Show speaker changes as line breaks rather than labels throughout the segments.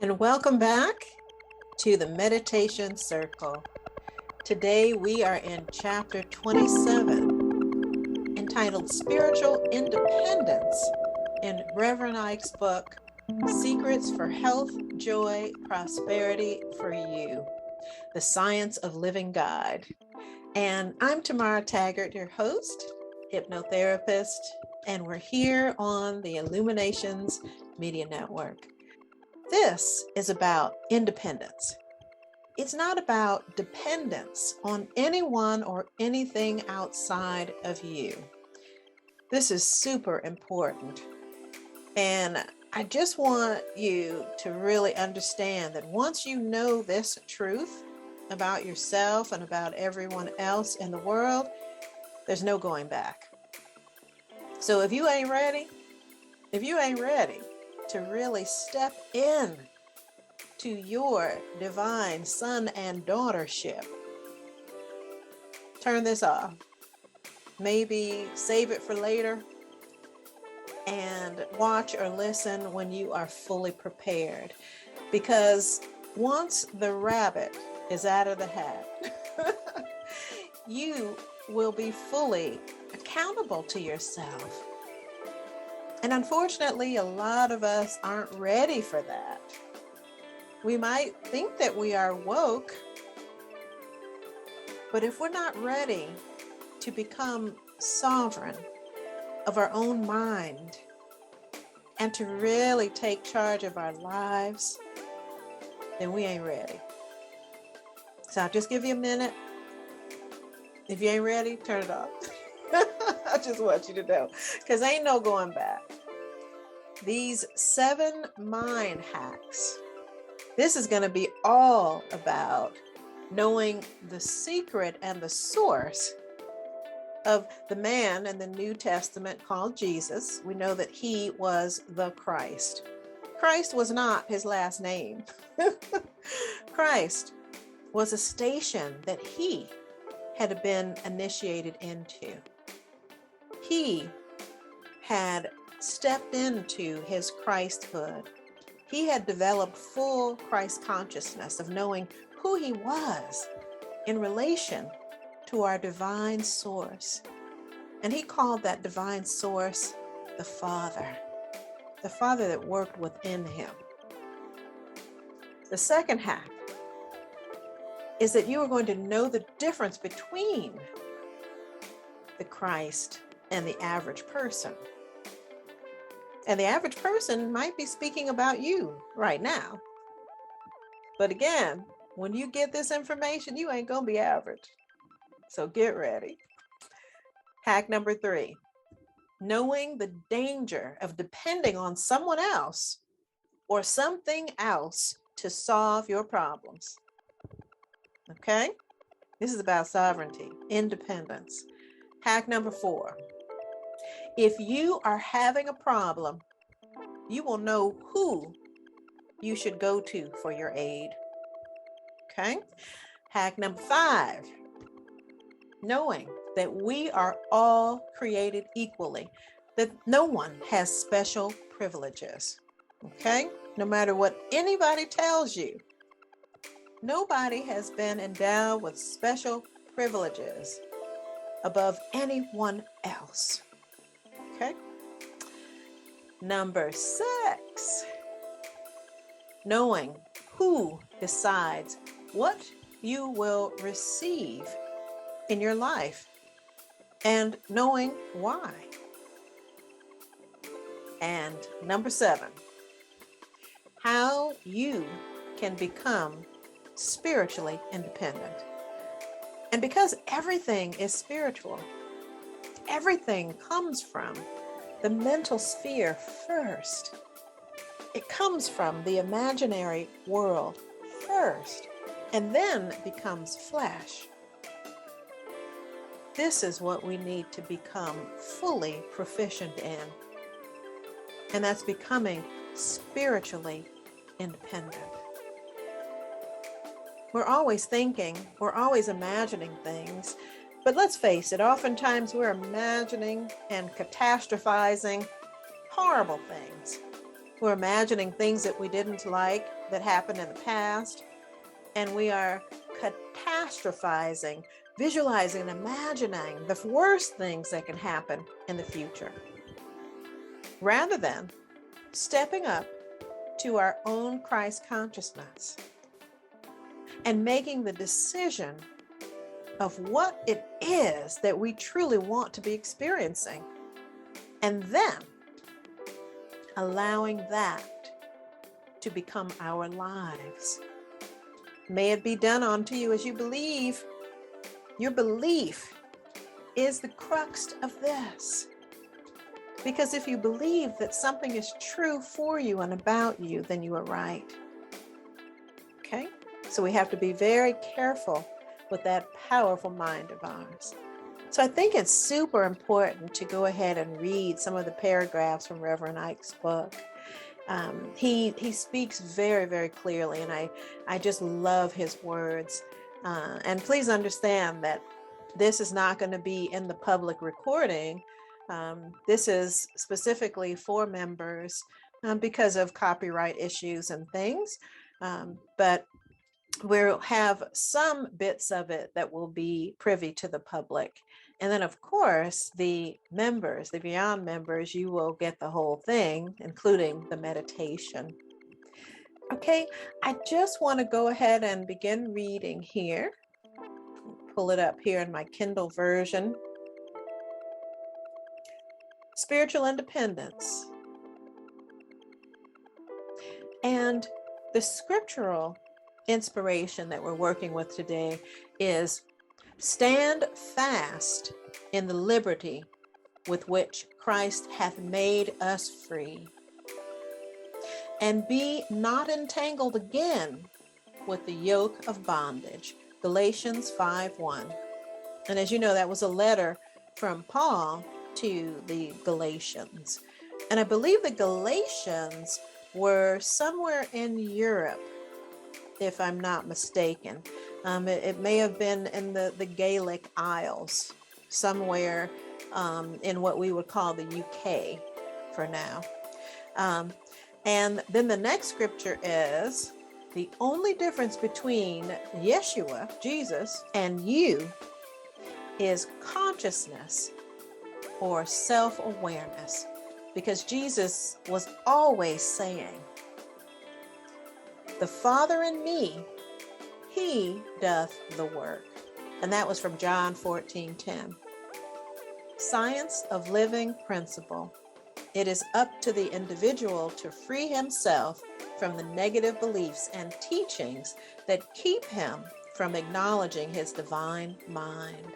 And welcome back to the Meditation Circle. Today we are in Chapter 27, entitled Spiritual Independence, in Reverend Ike's book, Secrets for Health, Joy, Prosperity for You, The Science of Living God. And I'm Tamara Taggart, your host, hypnotherapist, and we're here on the Illuminations Media Network. This is about independence. It's not about dependence on anyone or anything outside of you. This is super important. And I just want you to really understand that once you know this truth about yourself and about everyone else in the world, there's no going back. So if you ain't ready to really step in to your divine son and daughtership, turn this off. Maybe save it for later and watch or listen when you are fully prepared. Because once the rabbit is out of the hat, you will be fully accountable to yourself. And unfortunately, a lot of us aren't ready for that. We might think that we are woke, but if we're not ready to become sovereign of our own mind and to really take charge of our lives, then we ain't ready. So I'll just give you a minute. If you ain't ready, turn it off. I just want you to know, because ain't no going back. These 7 mind hacks. This is going to be all about knowing the secret and the source of the man in the New Testament called Jesus. We know that he was the Christ. Christ was not his last name. Christ was a station that he had been initiated into. He had stepped into his Christhood. He had developed full Christ consciousness of knowing who he was in relation to our divine source. And he called that divine source the Father that worked within him. The second hack is that you are going to know the difference between the Christ and the average person. And the average person might be speaking about you right now. But again, when you get this information, you ain't gonna be average. So get ready. Hack number 3, knowing the danger of depending on someone else or something else to solve your problems. Okay? This is about sovereignty, independence. Hack number 4. If you are having a problem, you will know who you should go to for your aid. Okay? Hack number 5, knowing that we are all created equally, that no one has special privileges. Okay? No matter what anybody tells you, nobody has been endowed with special privileges above anyone else. Okay? Number 6, knowing who decides what you will receive in your life and knowing why. And number 7, how you can become spiritually independent. And because everything is spiritual, everything comes from the mental sphere first. It comes from the imaginary world first, and then becomes flesh. This is what we need to become fully proficient in. And that's becoming spiritually independent. We're always thinking, we're always imagining things, but let's face it, oftentimes we're imagining and catastrophizing horrible things. We're imagining things that we didn't like that happened in the past, and we are catastrophizing, visualizing, and imagining the worst things that can happen in the future, rather than stepping up to our own Christ consciousness and making the decision of what it is that we truly want to be experiencing, and then allowing that to become our lives. May it be done unto you as you believe. Your belief is the crux of this. Because if you believe that something is true for you and about you, then you are right. Okay? So we have to be very careful with that powerful mind of ours. So I think it's super important to go ahead and read some of the paragraphs from Reverend Ike's book. He speaks very, very clearly, and I just love his words. And please understand that this is not going to be in the public recording. This is specifically for members because of copyright issues and things. But we'll have some bits of it that will be privy to the public. And then, of course, the members, the Beyond members, you will get the whole thing, including the meditation. Okay, I just want to go ahead and begin reading here. Pull it up here in my Kindle version. Spiritual independence. And the scriptural inspiration that we're working with today is stand fast in the liberty with which Christ hath made us free, and be not entangled again with the yoke of bondage. Galatians 5:1. And as you know, that was a letter from Paul to the Galatians. And I believe the Galatians were somewhere in Europe, if I'm not mistaken. It may have been in the Gaelic Isles, somewhere in what we would call the UK for now. And then the next scripture is, the only difference between Yeshua, Jesus, and you is consciousness or self-awareness. Because Jesus was always saying, the Father in me, he doth the work. And that was from John 14:10. Science of living principle. It is up to the individual to free himself from the negative beliefs and teachings that keep him from acknowledging his divine mind,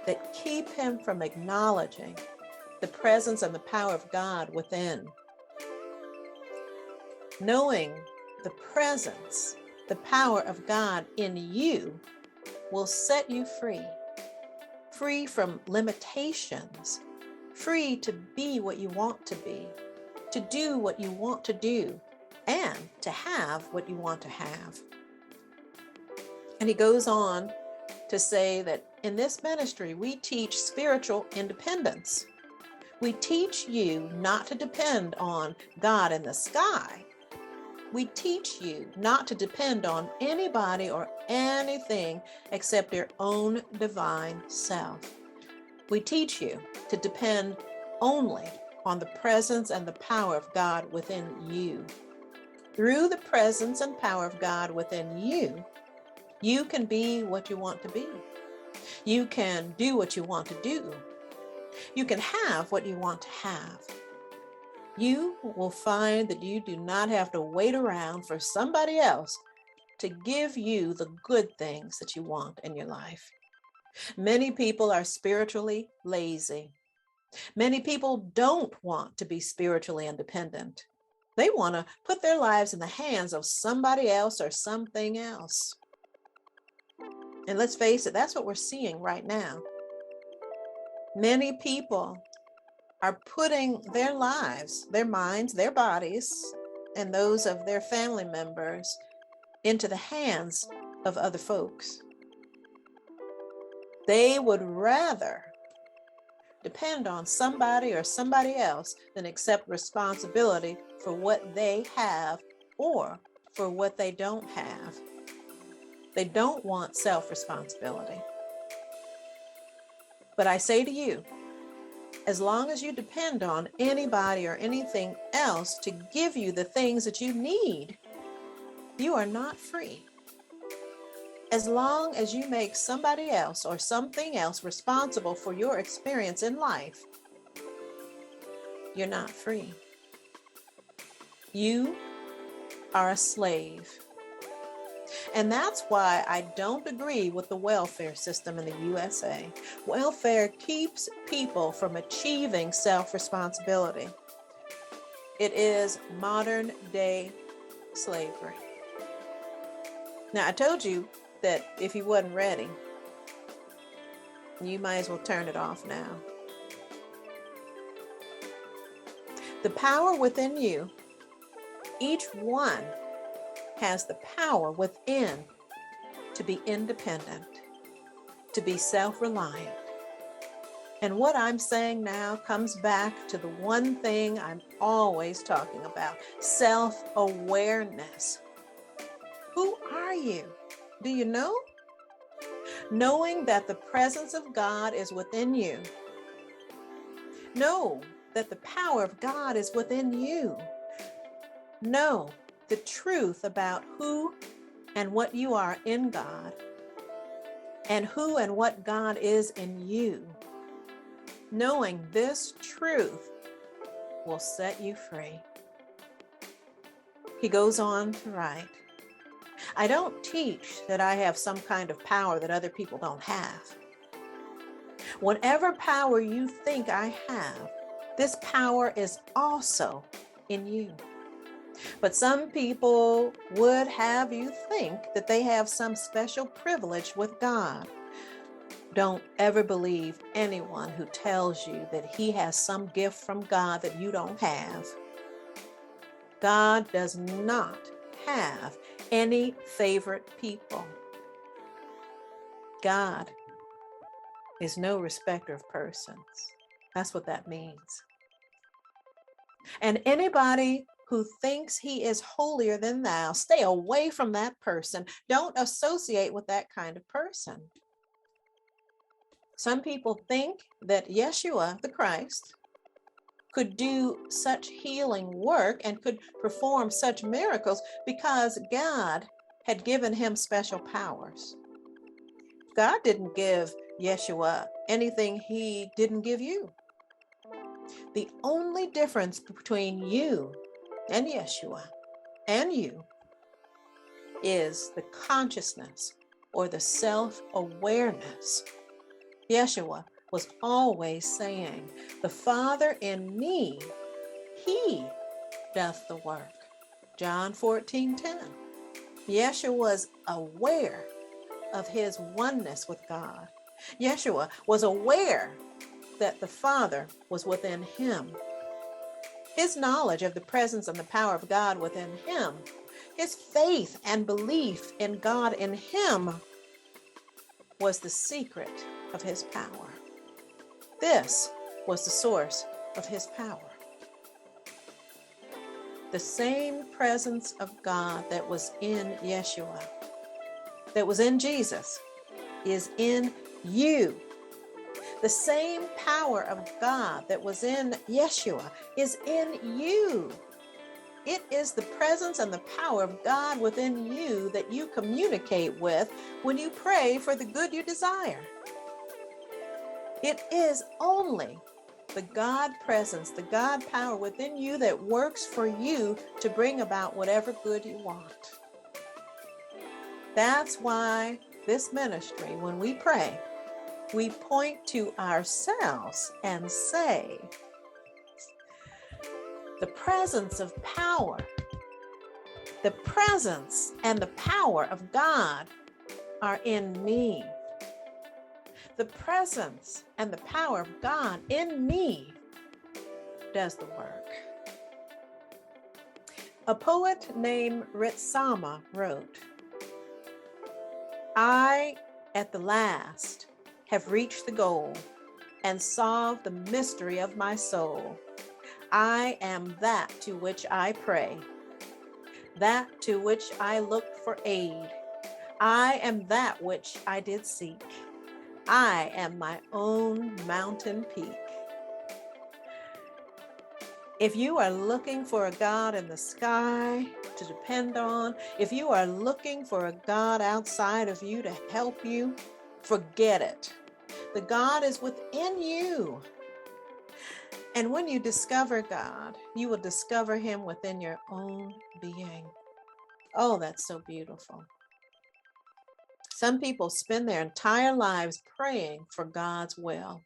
that keep him from acknowledging the presence and the power of God within. Knowing the presence, the power of God in you will set you free, free from limitations, free to be what you want to be, to do what you want to do, and to have what you want to have. And he goes on to say that in this ministry, we teach spiritual independence. We teach you not to depend on God in the sky. We teach you not to depend on anybody or anything except your own divine self. We teach you to depend only on the presence and the power of God within you. Through the presence and power of God within you, you can be what you want to be. You can do what you want to do. You can have what you want to have. You will find that you do not have to wait around for somebody else to give you the good things that you want in your life. Many people are spiritually lazy. Many people don't want to be spiritually independent. They want to put their lives in the hands of somebody else or something else. And let's face it, that's what we're seeing right now. Many people are putting their lives, their minds, their bodies, and those of their family members into the hands of other folks. They would rather depend on somebody or somebody else than accept responsibility for what they have or for what they don't have. They don't want self-responsibility. But I say to you, as long as you depend on anybody or anything else to give you the things that you need, you are not free. As long as you make somebody else or something else responsible for your experience in life, you're not free. You are a slave. And that's why I don't agree with the welfare system in the USA. Welfare keeps people from achieving self-responsibility. It is modern day slavery. Now, I told you that if you wasn't ready, you might as well turn it off now. The power within you, each one has the power within to be independent, to be self-reliant. And what I'm saying now comes back to the one thing I'm always talking about, self-awareness. Who are you? Do you know? Knowing that the presence of God is within you. Know that the power of God is within you. Know the truth about who and what you are in God, and who and what God is in you. Knowing this truth will set you free. He goes on to write, I don't teach that I have some kind of power that other people don't have. Whatever power you think I have, this power is also in you. But some people would have you think that they have some special privilege with God. Don't ever believe anyone who tells you that he has some gift from God that you don't have. God does not have any favorite people. God is no respecter of persons. That's what that means. And anybody who thinks he is holier than thou, stay away from that person. Don't associate with that kind of person. Some people think that Yeshua, the Christ, could do such healing work and could perform such miracles because God had given him special powers. God didn't give Yeshua anything he didn't give you. The only difference between you and Yeshua and you is the consciousness or the self-awareness. Yeshua was always saying, the Father in me, he doth the work. John 14:10. Yeshua was aware of his oneness with God. Yeshua was aware that the Father was within him. His knowledge of the presence and the power of God within him, his faith and belief in God in him was the secret of his power. This was the source of his power. The same presence of God that was in Yeshua, that was in Jesus, is in you. The same power of God that was in Yeshua is in you. It is the presence and the power of God within you that you communicate with when you pray for the good you desire. It is only the God presence, the God power within you that works for you to bring about whatever good you want. That's why this ministry, when we pray, we point to ourselves and say, the presence of power, the presence and the power of God are in me. The presence and the power of God in me does the work. A poet named Ritsama wrote, I, at the last, have reached the goal and solve the mystery of my soul. I am that to which I pray, that to which I looked for aid. I am that which I did seek. I am my own mountain peak. If you are looking for a God in the sky to depend on, if you are looking for a God outside of you to help you, forget it. The God is within you. And when you discover God, you will discover him within your own being. Oh, that's so beautiful. Some people spend their entire lives praying for God's will.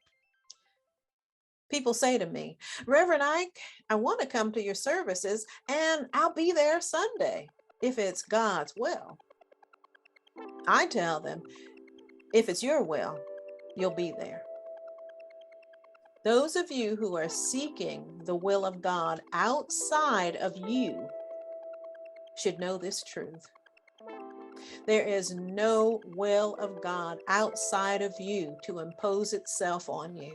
People say to me, Reverend Ike, I want to come to your services and I'll be there Sunday if it's God's will. I tell them, if it's your will, you'll be there. Those of you who are seeking the will of God outside of you should know this truth. There is no will of God outside of you to impose itself on you.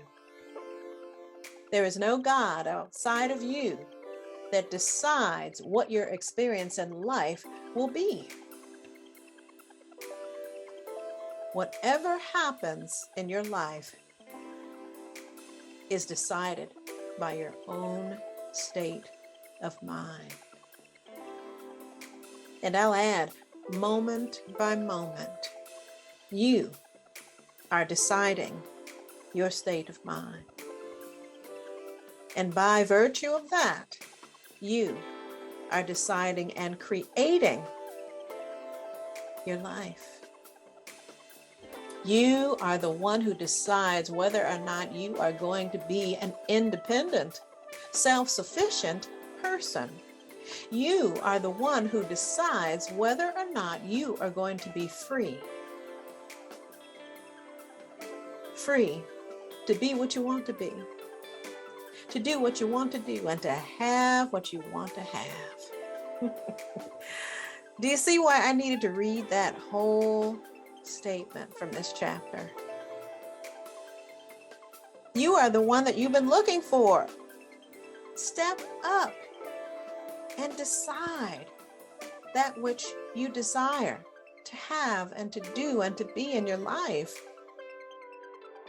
There is no God outside of you that decides what your experience in life will be. Whatever happens in your life is decided by your own state of mind. And I'll add, moment by moment, you are deciding your state of mind. And by virtue of that, you are deciding and creating your life. You are the one who decides whether or not you are going to be an independent, self-sufficient person. You are the one who decides whether or not you are going to be free. Free to be what you want to be, to do what you want to do, and to have what you want to have. Do you see why I needed to read that whole statement from this chapter? You are the one that you've been looking for. Step up and decide that which you desire to have and to do and to be in your life.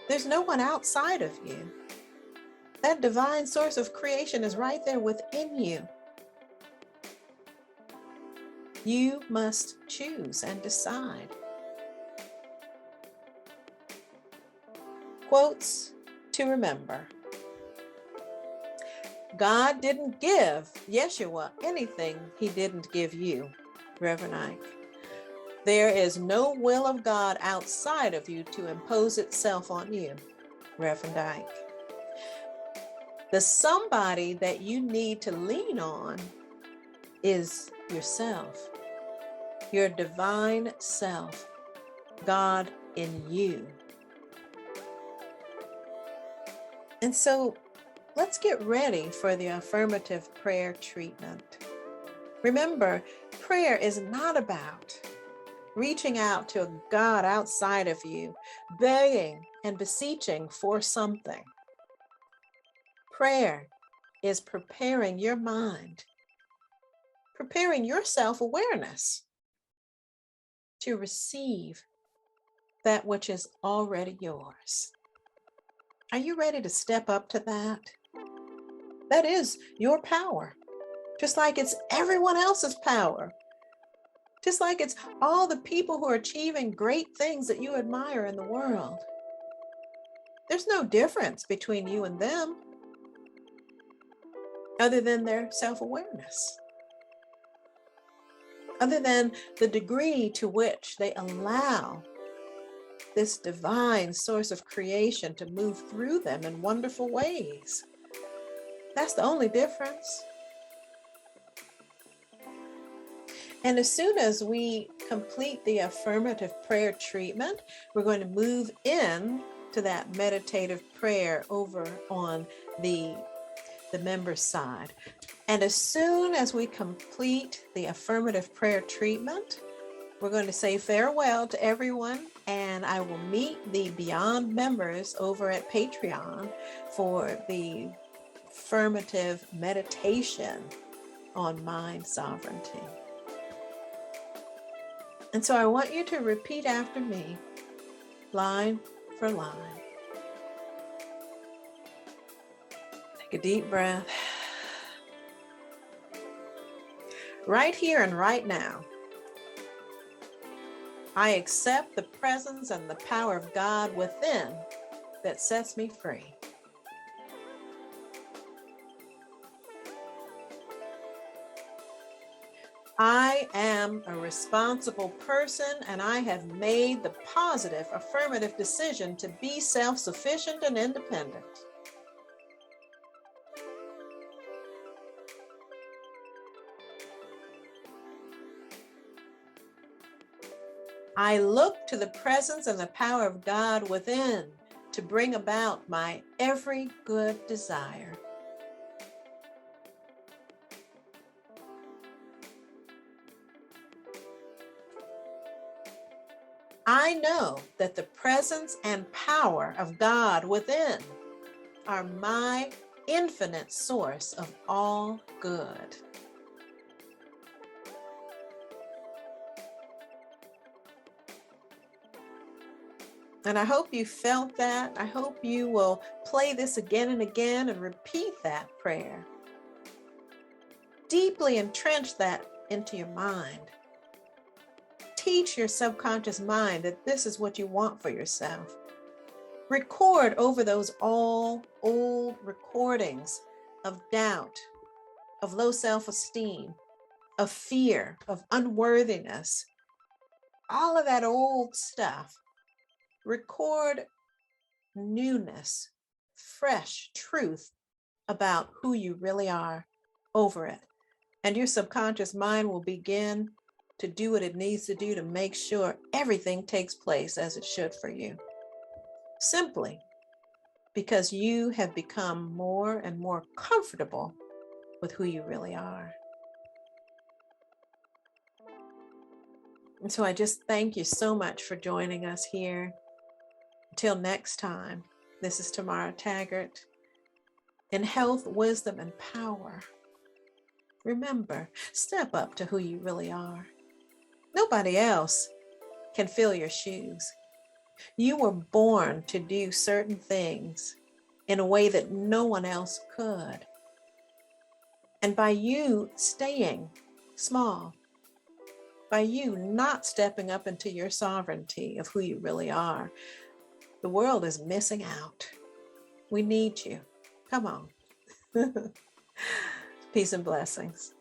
There's no one outside of you. That divine source of creation is right there within you. You must choose and decide. Quotes to remember. God didn't give Yeshua anything he didn't give you, Reverend Ike. There is no will of God outside of you to impose itself on you, Reverend Ike. The somebody that you need to lean on is yourself, your divine self, God in you. And so let's get ready for the affirmative prayer treatment. Remember, prayer is not about reaching out to a God outside of you, begging and beseeching for something. Prayer is preparing your mind, preparing your self-awareness to receive that which is already yours. Are you ready to step up to that? That is your power, just like it's everyone else's power. Just like it's all the people who are achieving great things that you admire in the world. There's no difference between you and them other than their self-awareness, other than the degree to which they allow this divine source of creation to move through them in wonderful ways. That's the only difference. And as soon as we complete the affirmative prayer treatment, we're going to move in to that meditative prayer over on the member's side. And as soon as we complete the affirmative prayer treatment, We're going to say farewell to everyone, and I will meet the Beyond members over at Patreon for the affirmative meditation on mind sovereignty. And so I want you to repeat after me, line for line. Take a deep breath. Right here and right now, I accept the presence and the power of God within that sets me free. I am a responsible person, and I have made the positive, affirmative decision to be self-sufficient and independent. I look to the presence and the power of God within to bring about my every good desire. I know that the presence and power of God within are my infinite source of all good. And I hope you felt that. I hope you will play this again and again and repeat that prayer. Deeply entrench that into your mind. Teach your subconscious mind that this is what you want for yourself. Record over those all old recordings of doubt, of low self-esteem, of fear, of unworthiness, all of that old stuff. Record newness, fresh truth about who you really are over it. And your subconscious mind will begin to do what it needs to do to make sure everything takes place as it should for you. Simply because you have become more and more comfortable with who you really are. And so I just thank you so much for joining us here. Until next time, this is Tamara Taggart. In health, wisdom, and power, remember, step up to who you really are. Nobody else can fill your shoes. You were born to do certain things in a way that no one else could. And by you staying small, by you not stepping up into your sovereignty of who you really are, the world is missing out. We need you. Come on. Peace and blessings.